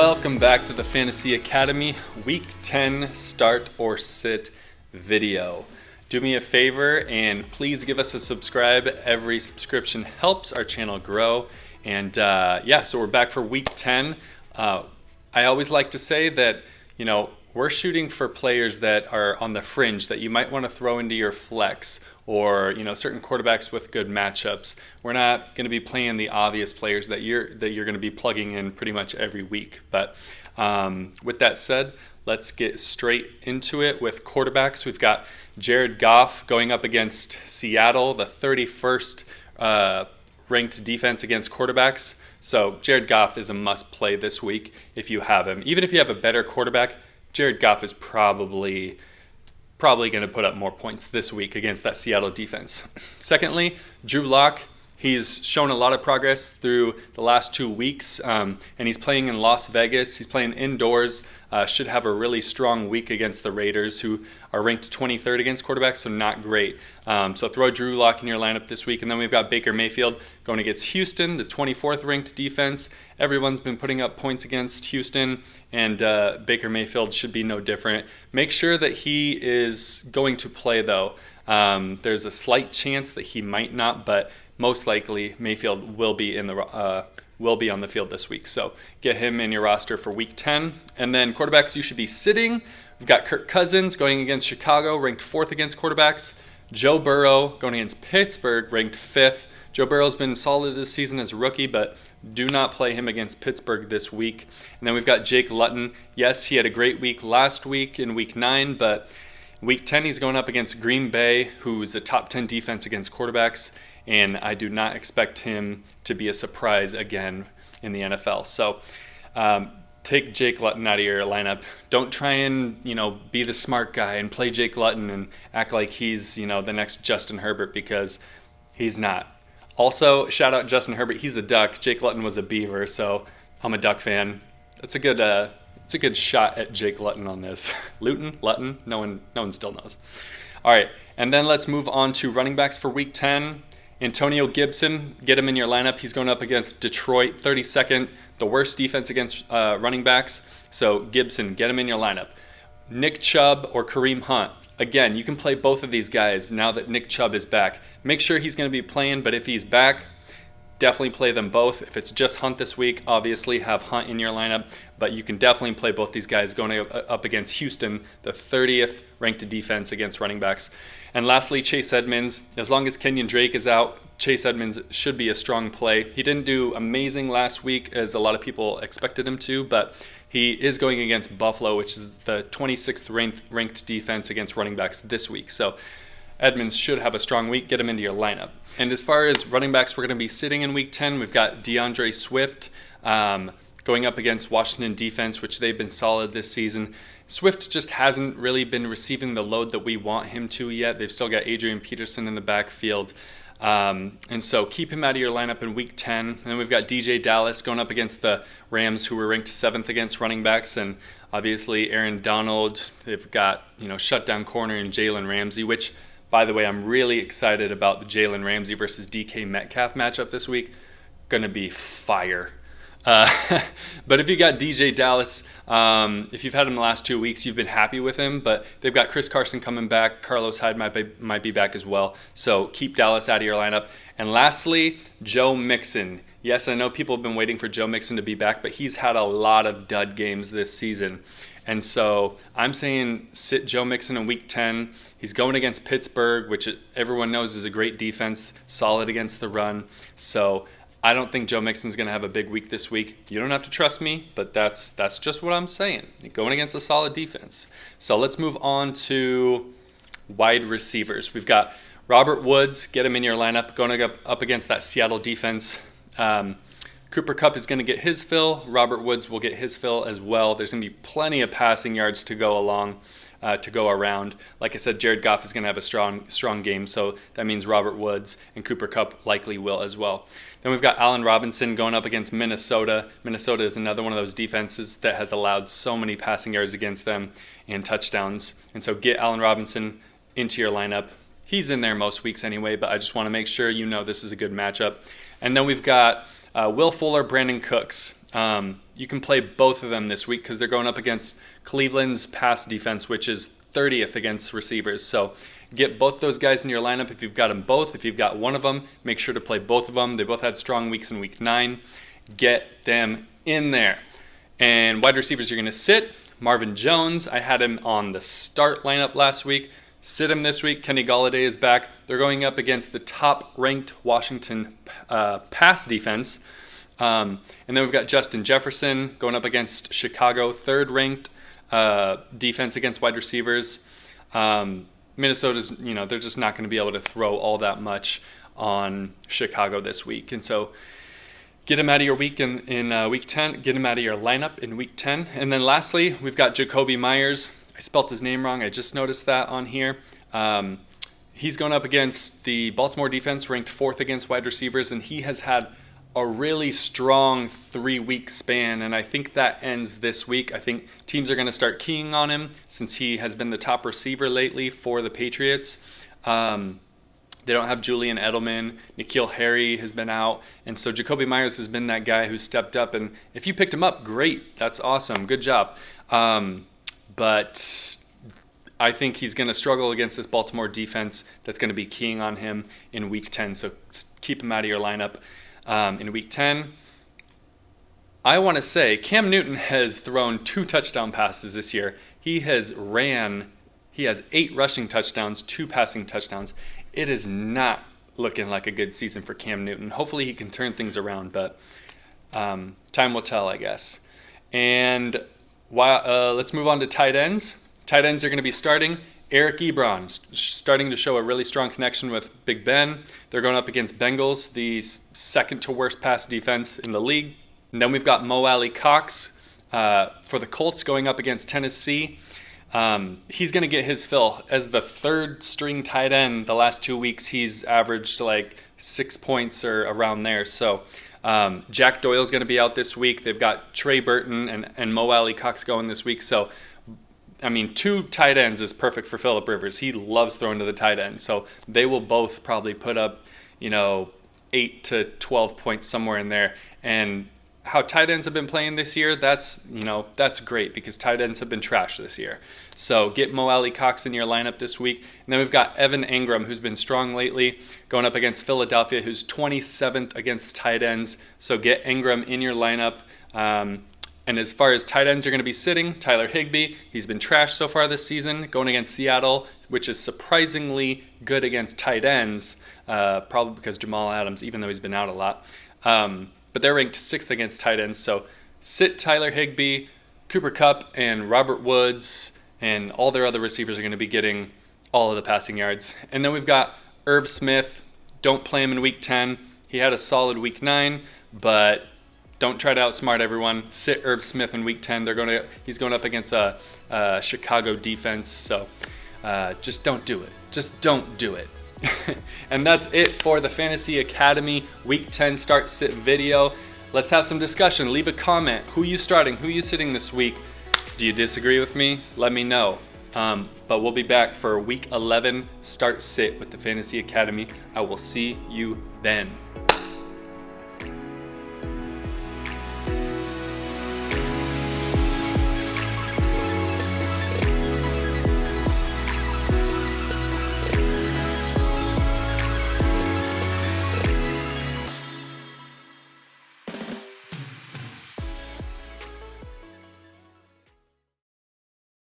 Welcome back to the Fantasy Academy Week 10 Start or Sit video. Do me a favor and please give us a subscribe. Every subscription helps our channel grow. And so we're back for Week 10. I always like to say that, we're shooting for players that are on the fringe that you might want to throw into your flex or, certain quarterbacks with good matchups. We're not going to be playing the obvious players that you're going to be plugging in pretty much every week. But with that said, let's get straight into it with quarterbacks. We've got Jared Goff going up against Seattle, the 31st ranked defense against quarterbacks. So Jared Goff is a must play this week if you have him. Even if you have a better quarterback, Jared Goff is probably going to put up more points this week against that Seattle defense. Secondly, Drew Lock. He's shown a lot of progress through the last 2 weeks, and he's playing in Las Vegas. He's playing indoors. Should have a really strong week against the Raiders, who are ranked 23rd against quarterbacks, so not great. So throw Drew Lock in your lineup this week. And then we've got Baker Mayfield going against Houston, the 24th ranked defense. Everyone's been putting up points against Houston, and Baker Mayfield should be no different. Make sure that he is going to play, though. There's a slight chance that he might not, but most likely Mayfield will be on the field this week. So get him in your roster for Week 10. And then quarterbacks you should be sitting. We've got Kirk Cousins going against Chicago, ranked 4th against quarterbacks. Joe Burrow going against Pittsburgh, ranked 5th. Joe Burrow's been solid this season as a rookie, but do not play him against Pittsburgh this week. And then we've got Jake Luton. Yes, he had a great week last week in Week 9, but Week 10 he's going up against Green Bay, who's a top 10 defense against quarterbacks. And I do not expect him to be a surprise again in the NFL. So take Jake Luton out of your lineup. Don't try and, be the smart guy and play Jake Luton and act like he's, the next Justin Herbert, because he's not. Also, shout out Justin Herbert. He's a Duck. Jake Luton was a Beaver, so I'm a Duck fan. It's a good shot at Jake Luton on this. Luton? No one still knows. All right, and then let's move on to running backs for Week 10. Antonio Gibson, get him in your lineup. He's going up against Detroit, 32nd, the worst defense against running backs. So Gibson, get him in your lineup. Nick Chubb or Kareem Hunt. Again, you can play both of these guys now that Nick Chubb is back. Make sure he's going to be playing, but if he's back, definitely play them both. If it's just Hunt this week, obviously have Hunt in your lineup, but you can definitely play both these guys going up against Houston, the 30th ranked defense against running backs. And lastly, Chase Edmonds. As long as Kenyon Drake is out, Chase Edmonds should be a strong play. He didn't do amazing last week as a lot of people expected him to, but he is going against Buffalo, which is the 26th ranked defense against running backs this week. So Edmonds should have a strong week. Get him into your lineup. And as far as running backs we're going to be sitting in Week 10, we've got DeAndre Swift going up against Washington defense, which they've been solid this season. Swift just hasn't really been receiving the load that we want him to yet. They've still got Adrian Peterson in the backfield. And so keep him out of your lineup in Week 10. And then we've got DJ Dallas going up against the Rams, who were ranked 7th against running backs. And obviously Aaron Donald. They've got, shutdown corner in Jalen Ramsey, which, by the way, I'm really excited about the Jalen Ramsey versus DK Metcalf matchup this week. Going to be fire. But if you got DJ Dallas, if you've had him the last 2 weeks, you've been happy with him. But they've got Chris Carson coming back. Carlos Hyde might be back as well. So keep Dallas out of your lineup. And lastly, Joe Mixon. Yes, I know people have been waiting for Joe Mixon to be back, but he's had a lot of dud games this season. And so I'm saying sit Joe Mixon in Week 10. He's going against Pittsburgh, which everyone knows is a great defense, solid against the run. So I don't think Joe Mixon's going to have a big week this week. You don't have to trust me, but that's just what I'm saying. Going against a solid defense. So let's move on to wide receivers. We've got Robert Woods. Get him in your lineup. Going up against that Seattle defense. Cooper Kupp is going to get his fill. Robert Woods will get his fill as well. There's going to be plenty of passing yards to go around. Like I said, Jared Goff is going to have a strong game, so that means Robert Woods and Cooper Kupp likely will as well. Then we've got Allen Robinson going up against Minnesota. Minnesota is another one of those defenses that has allowed so many passing yards against them and touchdowns. And so get Allen Robinson into your lineup. He's in there most weeks anyway, but I just want to make sure you know this is a good matchup. And then we've got Will Fuller, Brandon Cooks. you can play both of them this week because they're going up against Cleveland's pass defense, which is 30th against receivers. So get both those guys in your lineup if you've got them both. If you've got one of them, make sure to play both of them. They both had strong weeks in week 9. Get them in there. And wide receivers you're going to sit. Marvin Jones, I had him on the start lineup last week. Sit him this week. Kenny Golladay is back. They're going up against the top-ranked Washington pass defense. And then we've got Justin Jefferson going up against Chicago, third-ranked defense against wide receivers. Minnesota's, they're just not going to be able to throw all that much on Chicago this week. And so get him out of your week in week 10. Get him out of your lineup in week 10. And then lastly, we've got Jacoby Myers. I spelt his name wrong. I just noticed that on here. He's going up against the Baltimore defense, ranked 4th against wide receivers, and he has had a really strong 3-week span, and I think that ends this week. I think teams are going to start keying on him since he has been the top receiver lately for the Patriots. They don't have Julian Edelman. N'Keal Harry has been out, and so Jacoby Myers has been that guy who stepped up, and if you picked him up, great. That's awesome. Good job. But I think he's going to struggle against this Baltimore defense that's going to be keying on him in week 10, so keep him out of your lineup. In week 10, I want to say Cam Newton has thrown 2 touchdown passes this year. He has 8 rushing touchdowns, 2 passing touchdowns. It is not looking like a good season for Cam Newton. Hopefully he can turn things around, but time will tell, I guess. And let's move on to tight ends. Tight ends are going to be starting. Eric Ebron starting to show a really strong connection with Big Ben. They're going up against Bengals, the second to worst pass defense in the league. And then we've got Mo Alley Cox for the Colts going up against Tennessee. He's going to get his fill. As the third string tight end the last 2 weeks, he's averaged like 6 points or around there. So Jack Doyle's going to be out this week. They've got Trey Burton and Mo Alley Cox going this week. So 2 tight ends is perfect for Phillip Rivers. He loves throwing to the tight end. So they will both probably put up, 8 to 12 points somewhere in there. And how tight ends have been playing this year, that's great because tight ends have been trash this year. So get Mo Alley Cox in your lineup this week. And then we've got Evan Engram, who's been strong lately, going up against Philadelphia, who's 27th against tight ends. So get Engram in your lineup. And as far as tight ends are going to be sitting, Tyler Higbee, he's been trashed so far this season, going against Seattle, which is surprisingly good against tight ends, probably because Jamal Adams, even though he's been out a lot. But they're ranked 6th against tight ends, so sit Tyler Higbee, Cooper Kupp, and Robert Woods, and all their other receivers are going to be getting all of the passing yards. And then we've got Irv Smith. Don't play him in week 10. He had a solid week 9, but don't try to outsmart everyone. Sit Irv Smith in week 10. He's going up against a Chicago defense, so just don't do it. Just don't do it. And that's it for the Fantasy Academy Week 10 Start Sit video. Let's have some discussion. Leave a comment. Who are you starting? Who are you sitting this week? Do you disagree with me? Let me know. But we'll be back for Week 11 Start Sit with the Fantasy Academy. I will see you then.